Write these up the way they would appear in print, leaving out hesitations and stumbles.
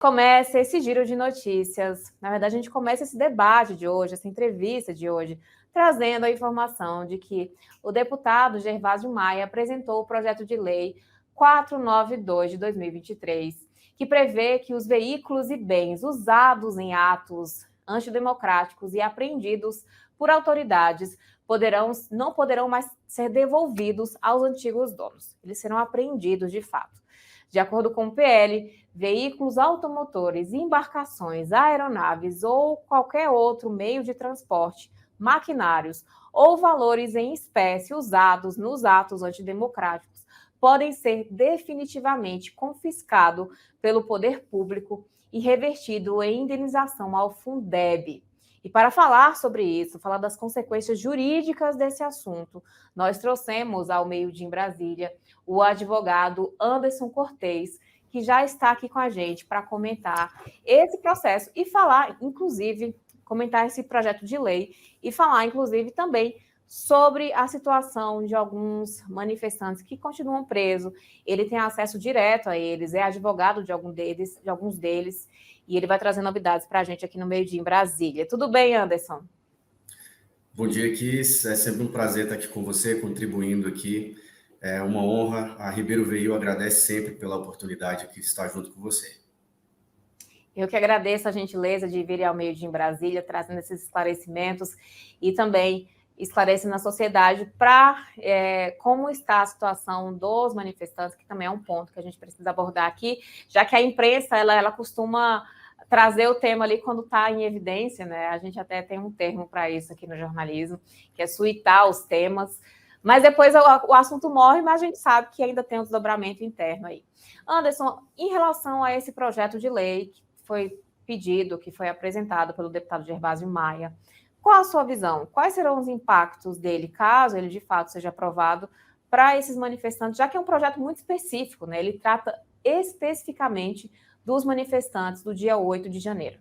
Começa esse giro de notícias. Na verdade, a gente começa esse debate de hoje, essa entrevista de hoje, trazendo a informação de que o deputado Gervásio Maia apresentou o projeto de lei 492 de 2023, que prevê que os veículos e bens usados em atos antidemocráticos e apreendidos por autoridades não poderão mais ser devolvidos aos antigos donos. Eles serão apreendidos de fato. De acordo com o PL, veículos automotores, embarcações, aeronaves ou qualquer outro meio de transporte, maquinários ou valores em espécie usados nos atos antidemocráticos podem ser definitivamente confiscados pelo poder público e revertido em indenização ao Fundeb. E para falar sobre isso, falar das consequências jurídicas desse assunto, nós trouxemos ao Meio-Dia em Brasília o advogado Anderson Cortez, que já está aqui com a gente para comentar esse processo e falar, inclusive, comentar esse projeto de lei e falar, inclusive, também sobre a situação de alguns manifestantes que continuam presos. Ele tem acesso direto a eles, é advogado de alguns deles, e ele vai trazer novidades para a gente aqui no Meio-Dia em Brasília. Tudo bem, Anderson? Bom dia, Kiss. É sempre um prazer estar aqui com você, contribuindo aqui. É uma honra. A Ribeiro Veio agradece sempre pela oportunidade de estar junto com você. Eu que agradeço a gentileza de vir ao Meio-Dia em Brasília, trazendo esses esclarecimentos e também esclarecendo na sociedade para como está a situação dos manifestantes, que também é um ponto que a gente precisa abordar aqui, já que a imprensa ela costuma trazer o tema ali quando está em evidência, né? A gente até tem um termo para isso aqui no jornalismo, que é suitar os temas, mas depois o assunto morre, mas a gente sabe que ainda tem um desdobramento interno aí. Anderson, em relação a esse projeto de lei que foi pedido, que foi apresentado pelo deputado Gervásio Maia, qual a sua visão? Quais serão os impactos dele, caso ele de fato seja aprovado, para esses manifestantes, já que é um projeto muito específico, né? Ele trata especificamente dos manifestantes do dia 8 de janeiro.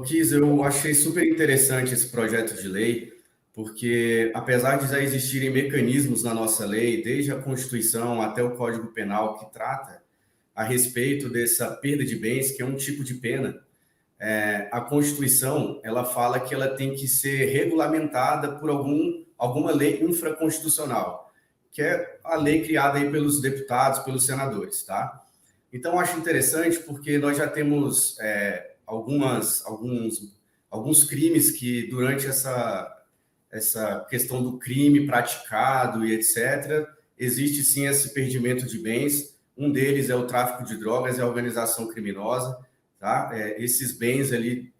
Kiss, eu achei super interessante esse projeto de lei, porque apesar de já existirem mecanismos na nossa lei, desde a Constituição até o Código Penal, que trata a respeito dessa perda de bens, que é um tipo de pena, a Constituição, ela fala que ela tem que ser regulamentada por alguma lei infraconstitucional, que é a lei criada aí pelos deputados, pelos senadores, tá? Então, eu acho interessante porque nós já temos alguns crimes que, durante essa questão do crime praticado e etc., existe sim esse perdimento de bens. Um deles é o tráfico de drogas e a organização criminosa. Tá? Esses bens ali,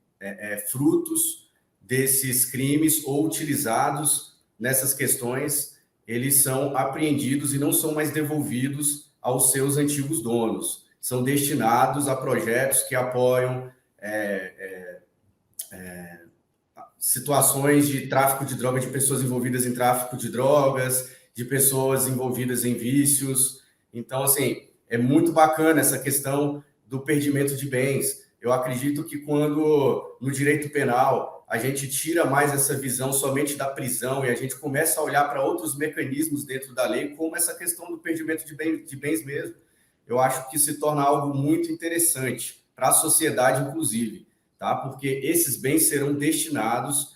frutos desses crimes ou utilizados nessas questões, eles são apreendidos e não são mais devolvidos aos seus antigos donos. São destinados a projetos que apoiam situações de tráfico de drogas, de pessoas envolvidas em tráfico de drogas, de pessoas envolvidas em vícios. Então, assim, é muito bacana essa questão do perdimento de bens. Eu acredito que quando, no direito penal, a gente tira mais essa visão somente da prisão e a gente começa a olhar para outros mecanismos dentro da lei, como essa questão do perdimento de bens mesmo, eu acho que se torna algo muito interessante para a sociedade, inclusive, tá? Porque esses bens serão destinados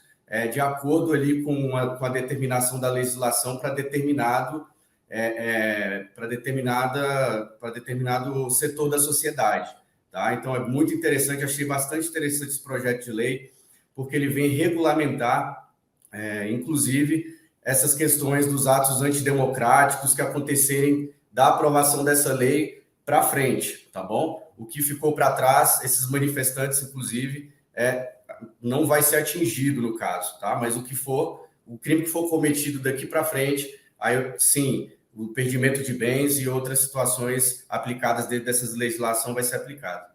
de acordo ali com a determinação da legislação para determinado setor da sociedade. Tá? Então, é muito interessante, achei bastante interessante esse projeto de lei, porque ele vem regulamentar, inclusive, essas questões dos atos antidemocráticos que acontecerem da aprovação dessa lei para frente, tá bom? O que ficou para trás, esses manifestantes, inclusive, não vai ser atingido no caso, tá? Mas o crime que for cometido daqui para frente, aí sim, o perdimento de bens e outras situações aplicadas dentro dessas legislação vai ser aplicado.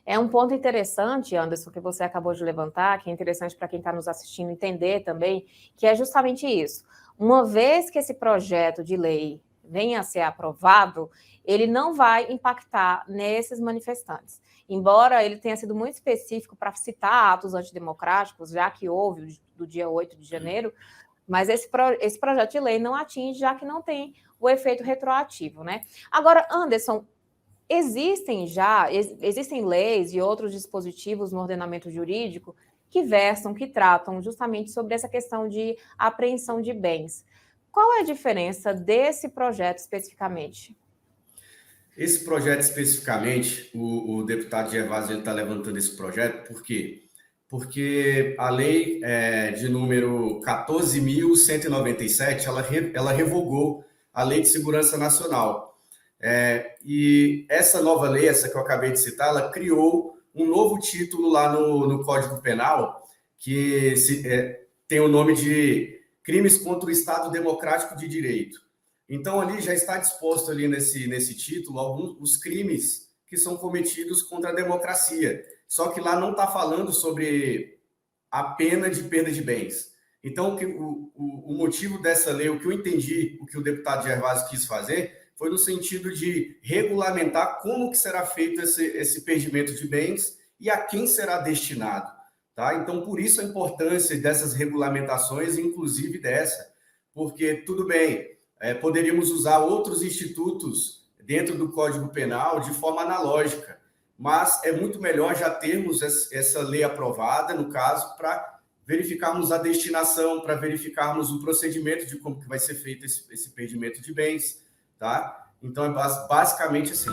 É um ponto interessante, Anderson, que você acabou de levantar, que é interessante para quem está nos assistindo entender também, que é justamente isso. Uma vez que esse projeto de lei venha a ser aprovado, ele não vai impactar nesses manifestantes. Embora ele tenha sido muito específico para citar atos antidemocráticos, já que houve do dia 8 de janeiro, mas esse projeto de lei não atinge, já que não tem o efeito retroativo, né? Agora, Anderson, existem leis e outros dispositivos no ordenamento jurídico que versam, que tratam justamente sobre essa questão de apreensão de bens. Qual é a diferença desse projeto especificamente? Esse projeto especificamente, o deputado Gervásio está levantando esse projeto, por quê? Porque a lei de número 14.197, ela revogou a Lei de Segurança Nacional. E essa nova lei, essa que eu acabei de citar, ela criou um novo título lá no Código Penal, que tem o nome de Crimes contra o Estado Democrático de Direito. Então, ali já está disposto ali nesse título alguns os crimes que são cometidos contra a democracia. Só que lá não está falando sobre a pena de perda de bens. Então, o motivo dessa lei, o que eu entendi, o que o deputado Gervásio quis fazer, foi no sentido de regulamentar como que será feito esse perdimento de bens e a quem será destinado. Tá? Então, por isso a importância dessas regulamentações, inclusive dessa. Porque, tudo bem, poderíamos usar outros institutos dentro do Código Penal de forma analógica, mas é muito melhor já termos essa lei aprovada, no caso, para verificarmos a destinação, para verificarmos o procedimento de como que vai ser feito esse perdimento de bens, tá? Então, é basicamente assim.